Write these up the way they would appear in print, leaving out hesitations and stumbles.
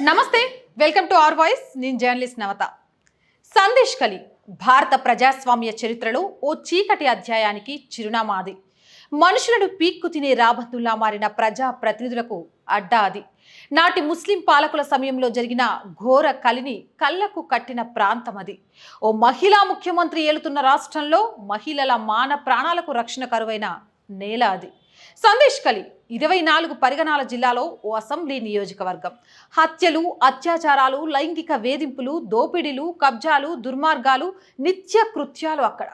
నమస్తే, welcome to our voice. నేను journalist నవత. సందేశ్ కలి భారత ప్రజాస్వామ్య చరిత్రలో ఓ చీకటి అధ్యాయానికి చిరునామా అది. మనుషులను పీక్కు తినే రాబందుల్లా మారిన ప్రజా ప్రతినిధులకు అడ్డా అది. నాటి ముస్లిం పాలకుల సమయంలో జరిగిన ఘోర కలిని కళ్లకు కట్టిన ప్రాంతం అది. ఓ మహిళా ముఖ్యమంత్రి ఏలుతున్న రాష్ట్రంలో మహిళల మాన ప్రాణాలకు రక్షణ కరువైన నేల అది. సందేశ్ కలి 24 పరిగణాల జిల్లాలో ఓ అసెంబ్లీ నియోజకవర్గం. హత్యలు, అత్యాచారాలు, లైంగిక వేధింపులు, దోపిడీలు, కబ్జాలు, దుర్మార్గాలు, నిత్య కృత్యాలు అక్కడ.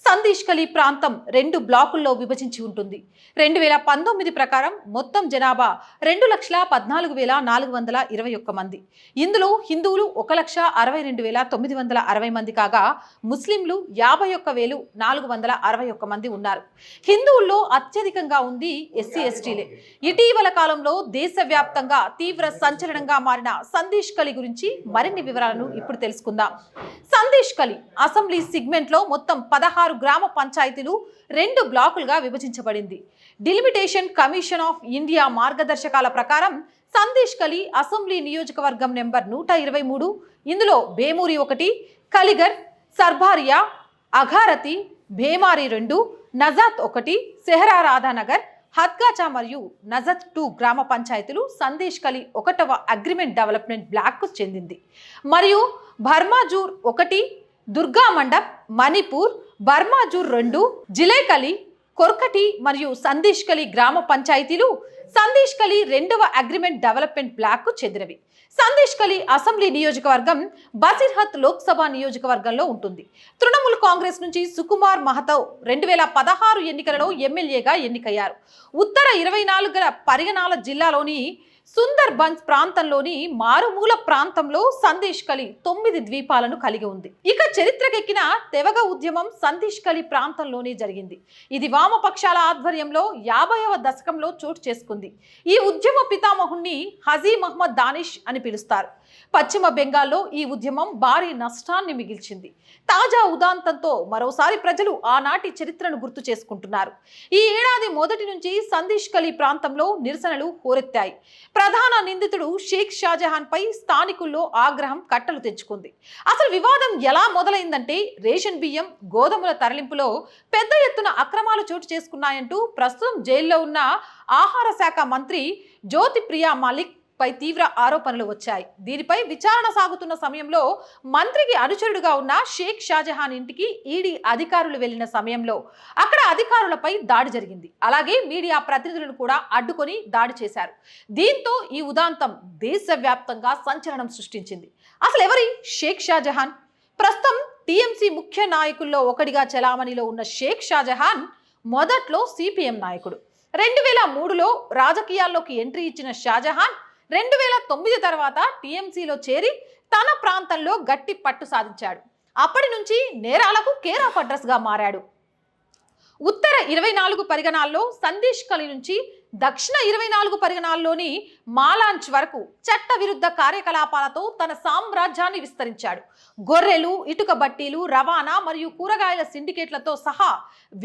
సందేశ్ కలి ప్రాంతం 2 బ్లాకుల్లో విభజించి ఉంటుంది. 2019 ప్రకారం మొత్తం జనాభా 2,14,421 మంది. ఇందులో హిందువులు 1,62,960 మంది కాగా ముస్లింలు 51,461 మంది ఉన్నారు. హిందువుల్లో అత్యధికంగా ఉంది ఎస్సీ ఎస్టీలే. ఇటీవల కాలంలో దేశవ్యాప్తంగా తీవ్ర సంచలనంగా మారిన సందేశ్ కలి గురించి మరిన్ని వివరాలను ఇప్పుడు తెలుసుకుందాం. సందేశ్ కలి అసెంబ్లీ సిగ్మెంట్లో మొత్తం 16 గ్రామ పంచాయతీలు 2 బ్లాకులుగా విభజించబడింది. డిలిమిటేషన్ కమిషన్ ఆఫ్ ఇండియా మార్గదర్శకాల ప్రకారం సందేశ్ కలి అసెంబ్లీ నియోజకవర్గం నెంబర్ 123. ఇందులో బేమూరి 1, కలిగర్, సర్బారియా, అఘారతి, భేమారి 2, నజాత్ 1, సెహరా రాధానగర్, హద్గాచా మరియు నజత్ 2 గ్రామ పంచాయతీలు సందేశ్ కలి 1వ అగ్రిమెంట్ డెవలప్మెంట్ బ్లాక్కు చెందింది. మరియు భర్మాజూర్ 1, దుర్గా మండప్, మణిపూర్, బర్మాజూర్ 2, జిలేకలి, కొర్కటి మరియు సందేశ్ కలి గ్రామ పంచాయతీలు సందేశ్ కలి 2వ అగ్రిమెంట్ డెవలప్మెంట్ బ్లాక్కు చెందినవి. సందేశ్ కలి అసెంబ్లీ నియోజకవర్గం బసిర్హత్ లోక్సభ నియోజకవర్గంలో ఉంటుంది. తృణమూల్ కాంగ్రెస్ నుంచి సుకుమార్ మహతో 2016 ఎన్నికలలో ఎమ్మెల్యేగా ఎన్నికయ్యారు. ఉత్తర 24 పరిగణాల జిల్లాలోని సుందర్ బన్స్ ప్రాంతంలోని మారుమూల ప్రాంతంలో సందేశ్ కలి 9 ద్వీపాలను కలిగి ఉంది. ఇక చరిత్రకెక్కిన తెవగ ఉద్యమం సందేశ్ కలి ప్రాంతంలోనే జరిగింది. ఇది వామపక్షాల ఆధ్వర్యంలో 50వ దశకంలో చోటు చేసుకుంది. ఈ ఉద్యమ పితామహుణ్ణి హజీ మహ్మద్ దానిష్ అని పిలుస్తారు. పశ్చిమ బెంగాల్లో ఈ ఉద్యమం భారీ నష్టాన్ని మిగిల్చింది. తాజా ఉదాంతంతో మరోసారి ప్రజలు ఆనాటి చరిత్రను గుర్తు చేసుకుంటున్నారు. ఈ ఏడాది మొదటి నుంచి సందేశ్ కలి ప్రాంతంలో నిరసనలు హోరెత్తాయి. ప్రధాన నిందితుడు షేక్ షాజహాన్ పై స్థానికుల్లో ఆగ్రహం కట్టలు తెచ్చుకుంది. అసలు వివాదం ఎలా మొదలైందంటే రేషన్ బియ్యం, గోధుమల తరలింపులో పెద్ద ఎత్తున అక్రమాలు చోటు చేసుకున్నాయంటూ ప్రస్తుతం జైల్లో ఉన్న ఆహార శాఖ మంత్రి జ్యోతిప్రియా మాలిక్ పై తీవ్ర ఆరోపణలు వచ్చాయి. దీనిపై విచారణ సాగుతున్న సమయంలో మంత్రికి అనుచరుడుగా ఉన్న షేక్ షాజహాన్ ఇంటికి ఈడీ అధికారులు వెళ్లిన సమయంలో అక్కడ అధికారులపై దాడి జరిగింది. అలాగే మీడియా ప్రతినిధులను కూడా అడ్డుకొని దాడి చేశారు. దీంతో ఈ ఉదాంతం దేశవ్యాప్తంగా సంచలనం సృష్టించింది. అసలు ఎవరి షేక్ షాజహాన్? ప్రస్తుతం టీఎంసీ ముఖ్య నాయకుల్లో ఒకటిగా చలామణిలో ఉన్న షేక్ షాజహాన్ మొదట్లో సిపిఎం నాయకుడు. 2003లో రాజకీయాల్లోకి ఎంట్రీ ఇచ్చిన షాజహాన్ 2009 తర్వాత టీఎంసీలో చేరి తన ప్రాంతంలో గట్టి పట్టు సాధించాడు. అప్పటి నుంచి నేరాలకు కేర్ ఆఫ్ అడ్రస్ గా మారాడు. ఉత్తర 24 పరిగణాల్లో సందేశ్ కలి నుంచి దక్షిణ 24 పరిగణాల్లోని మాలాంచ్ వరకు చట్ట విరుద్ధ కార్యకలాపాలతో తన సామ్రాజ్యాన్ని విస్తరించాడు. గొర్రెలు, ఇటుక బట్టీలు, రవాణా మరియు కూరగాయల సిండికేట్లతో సహా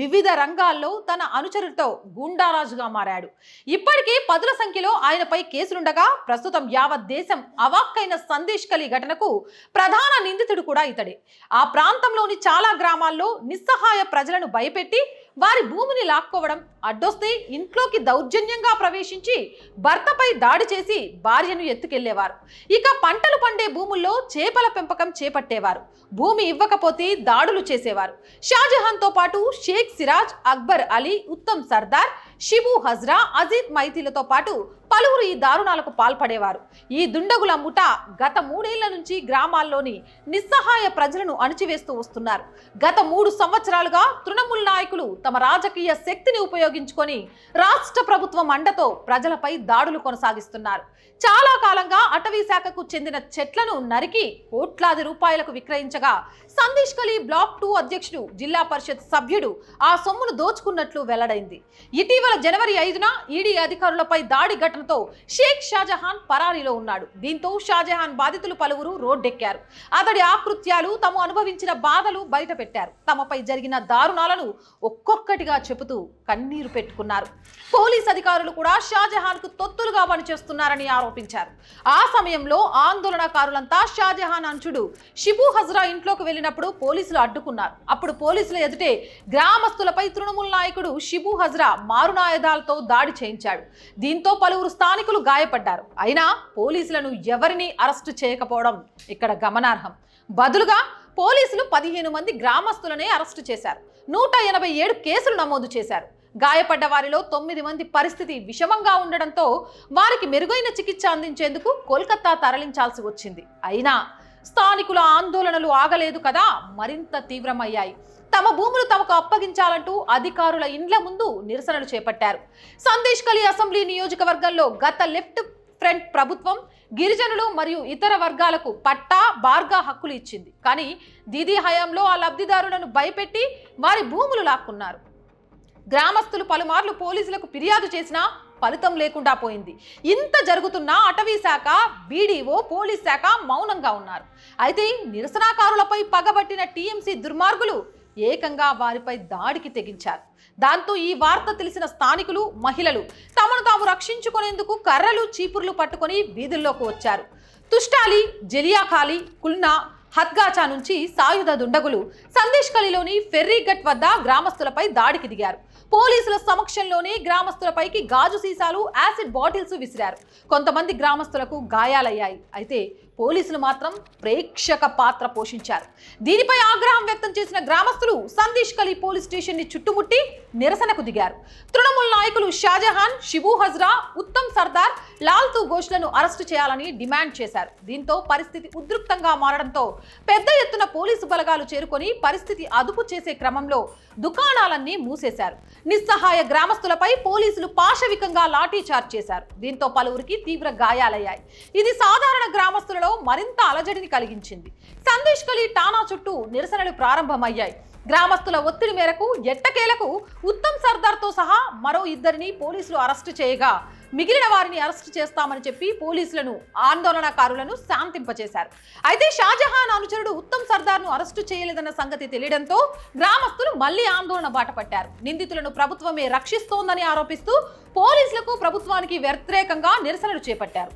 వివిధ రంగాల్లో తన అనుచరులతో గుండారాజుగా మారాడు. ఇప్పటికే పదుల సంఖ్యలో ఆయనపై కేసులుండగా ప్రస్తుతం యావత్ దేశం అవాక్కైన సందేశ్ కలి ఘటనకు ప్రధాన నిందితుడు కూడా ఇతడే. ఆ ప్రాంతంలోని చాలా గ్రామాల్లో నిస్సహాయ ప్రజలను భయపెట్టి వారి భూమిని లాక్కోవడం, అడ్డొస్తే ఇంట్లోకి దౌర్జన్యంగా ప్రవేశించి భర్తపై దాడి చేసి భార్యను ఎత్తుకెళ్లేవారు. ఇక పంటలు పండే భూముల్లో చేపల పెంపకం చేపట్టేవారు. భూమి ఇవ్వకపోతే దాడులు చేసేవారు. షాజహాన్తో పాటు షేక్ సిరాజ్, అక్బర్ అలీ, ఉత్తమ్ సర్దార్, షిబు హజ్రా, అజీద్ మైతీలతో పాటు పలువురు ఈ దారుణాలకు పాల్పడేవారు. ఈ దుండగుల ముఠా గత 3 ఏళ్ల నుంచి గ్రామాల్లోని నిస్సహాయ ప్రజలను అణిచివేస్తూ వస్తున్నారు. గత 3 సంవత్సరాలుగా తృణమూల్ నాయకులు తమ రాజకీయ శక్తిని ఉపయోగించుకొని రాష్ట్ర ప్రభుత్వం అండతో ప్రజలపై దాడులు కొనసాగిస్తున్నారు. చాలా కాలంగా అటవీ శాఖకు చెందిన చెట్లను నరికి కోట్లాది రూపాయలకు విక్రయించగా సందేశ్ కలి బ్లాక్ 2 అధ్యక్షుడు, జిల్లా పరిషత్ సభ్యుడు ఆ సొమ్మును దోచుకున్నట్లు వెల్లడైంది. ఇటీవల జనవరి 5న ఈడీ అధికారులపై దాడి ఘటన ఘటనతో షేక్ షాజహాన్ పరారీలో ఉన్నాడు. దీంతో షాజహాన్ బాధితులు పలువురు రోడ్డెక్కారు. అతడి ఆకృత్యాలు, తాము అనుభవించిన బాధలు బయట పెట్టారు. తమపై జరిగిన దారుణాలను ఒక్కొక్కటిగా చెబుతూ కన్నీరు పెట్టుకున్నారు. పోలీస్ అధికారులు కూడా షాజహాన్ కు తొత్తులుగా పనిచేస్తున్నారని ఆరోపించారు. ఆ సమయంలో ఆందోళనకారులంతా షాజహాన్ అంచుడు షిబు హజ్రా ఇంట్లోకి వెళ్ళినప్పుడు పోలీసులు అడ్డుకున్నారు. అప్పుడు పోలీసుల ఎదుటే గ్రామస్తులపై తృణమూల్ నాయకుడు షిబు హజ్రా మారునాయుధాలతో దాడి చేయించాడు. దీంతో పలువురు స్థానికులు గాయపడ్డారు. అయినా పోలీసులను ఎవరిని అరెస్టు చేయకపోవడం ఇక్కడ గమనార్హం. బదులుగా పోలీసులు 15 మంది గ్రామస్తులనే అరెస్టు చేశారు. 187 కేసులు నమోదు చేశారు. గాయపడ్డ వారిలో 9 మంది పరిస్థితి విషమంగా ఉండడంతో వారికి మెరుగైన చికిత్స అందించేందుకు కోల్కతా తరలించాల్సి వచ్చింది. అయినా స్థానికుల ఆందోళనలు ఆగలేదు కదా, మరింత తీవ్రమయ్యాయి. తమ భూములు తమకు అప్పగించాలంటూ అధికారుల ఇండ్ల ముందు నిరసనలు చేపట్టారు. సందేశ్ ఖలీ అసెంబ్లీ నియోజకవర్గంలో గత లెఫ్ట్ ఫ్రంట్ ప్రభుత్వం గిరిజనులు మరియు ఇతర వర్గాలకు పట్టా, బార్గా హక్కులు ఇచ్చింది. కానీ దీదీ హయాంలో ఆ లబ్ధిదారులను భయపెట్టి వారి భూములు లాక్కున్నారు. గ్రామస్తులు పలుమార్లు పోలీసులకు ఫిర్యాదు చేసినా ఫలితం లేకుండా పోయింది. ఇంత జరుగుతున్నా అటవీ శాఖ, బీడీఓ, పోలీస్ శాఖ మౌనంగా ఉన్నారు. అయితే నిరసనకారులపై పగబట్టిన టీఎంసీ దుర్మార్గులు ఏకంగా వారిపై దాడికి తెగించారు. దాంతో ఈ వార్త తెలిసిన స్థానికులు, మహిళలు తమను తాము రక్షించుకునేందుకు కర్రలు, చీపుర్లు పట్టుకొని వీధుల్లోకి వచ్చారు. తుష్టాలి, జలియాఖాలి, కుల్నా, హత్గాచా నుంచి సాయుధ దుండగులు సందేశ్ ఖలీలోని ఫెర్రీఘట్ వద్ద గ్రామస్తులపై దాడికి దిగారు. పోలీసుల సమక్షంలోనే గ్రామస్తులపైకి గాజు సీసాలు, యాసిడ్ బాటిల్స్ విసిరారు. కొంతమంది గ్రామస్తులకు గాయాలయ్యాయి. అయితే పోలీసులు మాత్రం ప్రేక్షక పాత్ర పోషించారు. దీనిపై ఆగ్రహం వ్యక్తం చేసిన గ్రామస్తులు సందేశ్ ఖలీ పోలీస్ స్టేషన్ ని చుట్టుముట్టి నిరసనకు దిగారు. తృణమూల్ నాయకులు షాజహాన్, షిబు హజ్రా, ఉత్తమ్ సర్దార్, లాల్తూ ఘోష్లను అరెస్టు చేయాలని డిమాండ్ చేశారు. దీంతో పరిస్థితి ఉద్రిక్తంగా మారడంతో పెద్ద ఎత్తున పోలీసు బలగాలు చేరుకొని పరిస్థితి అదుపు చేసే క్రమంలో దుకాణాలన్నీ మూసేశారు. నిస్సహాయ గ్రామస్తులపై పోలీసులు పాశవికంగా లాఠీ చార్జ్ చేశారు. దీంతో పలువురికి తీవ్ర గాయాలయ్యాయి. ఇది సాధారణ గ్రామస్తులలో మరింత అలజడిని కలిగించింది. సందేశ్ ఖలీ ఠాణా చుట్టూ నిరసనలు ప్రారంభమయ్యాయి. గ్రామస్తుల ఒత్తిడి మేరకు ఎట్టకేలకు ఉత్తమ్ సర్దార్తో సహా మరో 2 పోలీసులు అరెస్టు చేయగా మిగిలిన వారిని అరెస్టు చేస్తామని చెప్పి పోలీసులను, ఆందోళనకారులను శాంతింపచేశారు. అయితే షాజహాన్ అనుచరుడు ఉత్తమ్ సర్దార్ను అరెస్టు చేయలేదన్న సంగతి తెలియడంతో గ్రామస్తులు మళ్లీ ఆందోళన బాట పట్టారు. నిందితులను ప్రభుత్వమే రక్షిస్తోందని ఆరోపిస్తూ పోలీసులకు, ప్రభుత్వానికి వ్యతిరేకంగా నిరసనలు చేపట్టారు.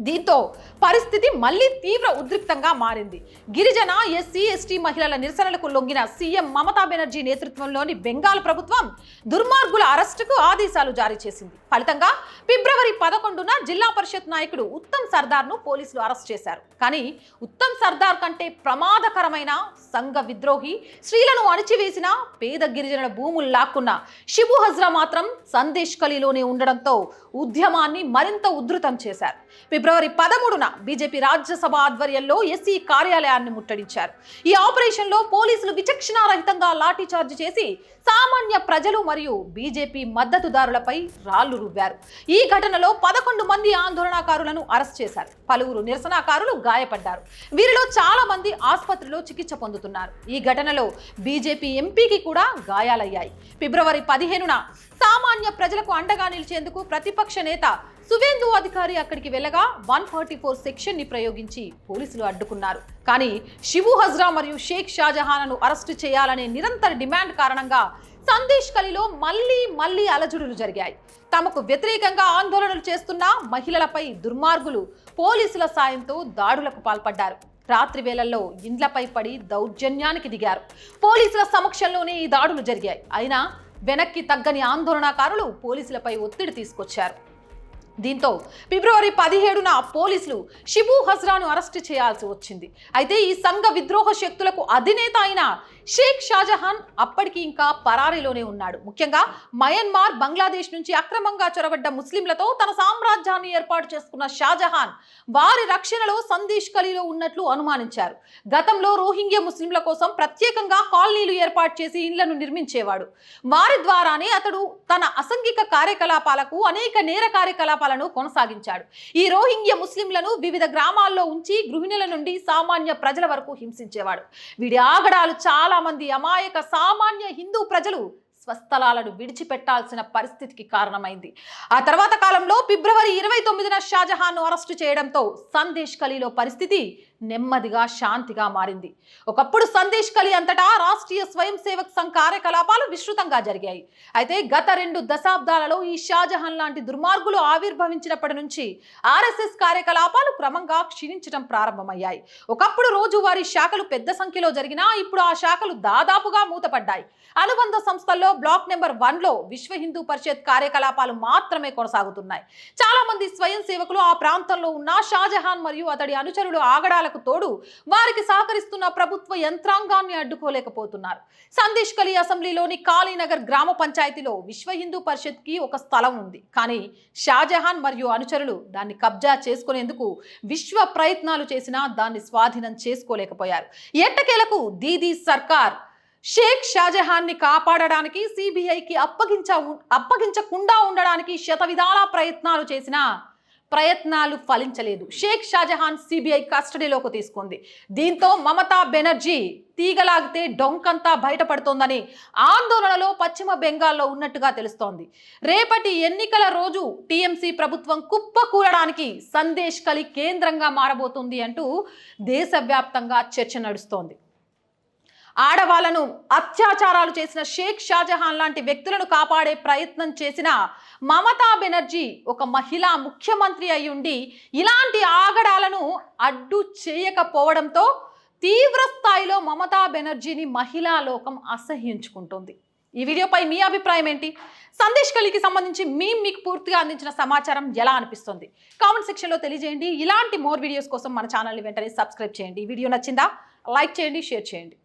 దీంతో పరిస్థితి మళ్లీ తీవ్ర ఉద్రిక్తంగా మారింది. గిరిజన, ఎస్సీ, ఎస్టీ మహిళల నిరసనలకు లొంగిన సీఎం మమతా బెనర్జీ నేతృత్వంలోని బెంగాల్ ప్రభుత్వం దుర్మార్గుల అరెస్టుకు ఆదేశాలు జారీ చేసింది. ఫలితంగా ఫిబ్రవరి 11న జిల్లా పరిషత్ నాయకుడు ఉత్తమ్ సర్దార్ను పోలీసులు అరెస్ట్ చేశారు. కానీ ఉత్తమ్ సర్దార్ కంటే ప్రమాదకరమైన సంఘ విద్రోహి, స్త్రీలను అణిచివేసిన, పేద గిరిజనుల భూములు లాక్కున్న షిబు హజ్రా మాత్రం సందేశ్ ఖలీలోనే ఉండడంతో ఉద్యమాన్ని మరింత ఉధృతం చేశారు. ఫిబ్రవరి 13న బీజేపీ రాజ్యసభ ఆధ్వర్యంలో ఎస్సీ కార్యాలయాన్ని ముట్టడించారు. ఈ ఆపరేషన్లో పోలీసులు విచక్షణారహితంగా లాఠీ చార్జ్ చేసి సామాన్య ప్రజలు మరియు బీజేపీ మద్దతుదారులపై రాళ్లు రువ్వారు. ఈ ఘటనలో 11 మంది ఆందోళనకారులను అరెస్ట్ చేశారు. పలువురు నిరసనకారులు గాయపడ్డారు. వీరిలో చాలా మంది ఆసుపత్రిలో చికిత్స పొందుతున్నారు. ఈ ఘటనలో బీజేపీ ఎంపీకి కూడా గాయాలయ్యాయి. ఫిబ్రవరి 15న సామాన్య ప్రజలకు అండగా నిలిచేందుకు ప్రతిపక్ష నేత సువేందు అధికారి అక్కడికి వెళ్ళగా 144 సెక్షన్ ని ప్రయోగించి పోలీసులు అడ్డుకున్నారు. కానీ షిబు హజ్రా మరియు షేక్ షాజహాన్ను అరెస్టు చేయాలనే నిరంతర డిమాండ్ కారణంగా సందేశ్ ఖలీలో మళ్లీ అలజడులు జరిగాయి. తమకు వ్యతిరేకంగా ఆందోళనలు చేస్తున్న మహిళలపై దుర్మార్గులు పోలీసుల సాయంతో దాడులకు పాల్పడ్డారు. రాత్రి వేళల్లో ఇండ్లపై పడి దౌర్జన్యానికి దిగారు. పోలీసుల సమక్షంలోనే ఈ దాడులు జరిగాయి. అయినా వెనక్కి తగ్గని ఆందోళనకారులు పోలీసులపై ఒత్తిడి తీసుకొచ్చారు. దీంతో ఫిబ్రవరి 17న పోలీసులు షిబు హజ్రాను అరెస్టు చేయాల్సి వచ్చింది. అయితే ఈ సంఘ విద్రోహ శక్తులకు అధినేత అయిన షేక్ షాజహాన్ అప్పటికి ఇంకా పరారీలోనే ఉన్నాడు. ముఖ్యంగా మయన్మార్, బంగ్లాదేశ్ నుంచి అక్రమంగా చొరబడ్డ ముస్లింలతో తన సామ్రాజ్యాన్ని ఏర్పాటు చేసుకున్న షాజహాన్ వారి రక్షణలో సందేశ్ ఖలీలో ఉన్నట్లు అనుమానించారు. గతంలో రోహింగ్యా ముస్లింల కోసం ప్రత్యేకంగా కాలనీలు ఏర్పాటు చేసి ఇళ్లను నిర్మించేవాడు. వారి ద్వారానే అతడు తన అసంఘిక కార్యకలాపాలకు అనేక నేర కార్యకలాపాలను కొనసాగించాడు. ఈ రోహింగ్యా ముస్లింలను వివిధ గ్రామాల్లో ఉంచి గృహిణుల నుండి సామాన్య ప్రజల వరకు హింసించేవాడు. వీడి ఆగడాలు చాలా మంది అమాయక సామాన్య హిందూ ప్రజలు స్వస్థలాలను విడిచిపెట్టాల్సిన పరిస్థితికి కారణమైంది. ఆ తర్వాత కాలంలో ఫిబ్రవరి 29న షాజహాన్ను అరెస్టు చేయడంతో సందేశ్ ఖలీలో పరిస్థితి నెమ్మదిగా శాంతిగా మారింది. ఒకప్పుడు సందేశ్ ఖలీ అంతటా రాష్ట్రీయ స్వయం సేవక్ సంఘ్ కార్యకలాపాలు విస్తృతంగా జరిగాయి. అయితే గత 2 దశాబ్దాలలో ఈ షాజహాన్ లాంటి దుర్మార్గులు ఆవిర్భవించినప్పటి నుంచి ఆర్ఎస్ఎస్ కార్యకలాపాలు క్రమంగా క్షీణించడం ప్రారంభమయ్యాయి. ఒకప్పుడు రోజువారీ శాఖలు పెద్ద సంఖ్యలో జరిగినా ఇప్పుడు ఆ శాఖలు దాదాపుగా మూతపడ్డాయి. అనుబంధ సంస్థల్లో బ్లాక్ నెంబర్ 1లో విశ్వ హిందూ పరిషత్ కార్యకలాపాలు మాత్రమే కొనసాగుతున్నాయి. చాలా మంది స్వయం సేవకులు ఆ ప్రాంతంలో ఉన్న షాజహాన్ మరియు అతడి అనుచరులు ఆగడాలకు తోడు వారికి సహకరిస్తున్న ప్రభుత్వ యంత్రాంగాన్ని అడ్డుకోలేకపోతున్నారు. సందేశ్ ఖలీ అసెంబ్లీలోని కాళీనగర్ గ్రామ పంచాయతీలో విశ్వ హిందూ పరిషత్ కి ఒక స్థలం ఉంది. కానీ షాజహాన్ మరియు అనుచరులు దాన్ని కబ్జా చేసుకునేందుకు విశ్వ ప్రయత్నాలు చేసినా దాన్ని స్వాధీనం చేసుకోలేకపోయారు. ఎట్టకేలకు దీదీ సర్కార్ షేక్ షాజహాన్ని కాపాడడానికి సిబిఐకి అప్పగించకుండా ఉండడానికి శతవిధాల ప్రయత్నాలు చేసినా ప్రయత్నాలు ఫలించలేదు. షేక్ షాజహాన్ సిబిఐ కస్టడీలోకి తీసుకుంది. దీంతో మమతా బెనర్జీ తీగలాగితే డొంకంతా బయటపడుతోందని ఆందోళనలో పశ్చిమ బెంగాల్లో ఉన్నట్టుగా తెలుస్తోంది. రేపటి ఎన్నికల రోజు టీఎంసీ ప్రభుత్వం కుప్పకూలడానికి సందేశ్ ఖలీ కేంద్రంగా మారబోతుంది అంటూ దేశవ్యాప్తంగా చర్చ నడుస్తోంది. ఆడవాళ్లను అత్యాచారాలు చేసిన షేక్ షాజహాన్ లాంటి వ్యక్తులను కాపాడే ప్రయత్నం చేసిన మమతా బెనర్జీ ఒక మహిళా ముఖ్యమంత్రి అయి ఉండి ఇలాంటి ఆగడాలను అడ్డు చేయకపోవడంతో తీవ్ర స్థాయిలో మమతా బెనర్జీని మహిళా లోకం అసహ్యించుకుంటుంది. ఈ వీడియోపై మీ అభిప్రాయం ఏంటి? సందేశ్ ఖలీకి సంబంధించి మీకు పూర్తిగా అందించిన సమాచారం ఎలా అనిపిస్తుంది? కామెంట్ సెక్షన్లో తెలియజేయండి. ఇలాంటి మోర్ వీడియోస్ కోసం మన ఛానల్ని వెంటనే సబ్స్క్రైబ్ చేయండి. ఈ వీడియో నచ్చిందా? లైక్ చేయండి, షేర్ చేయండి.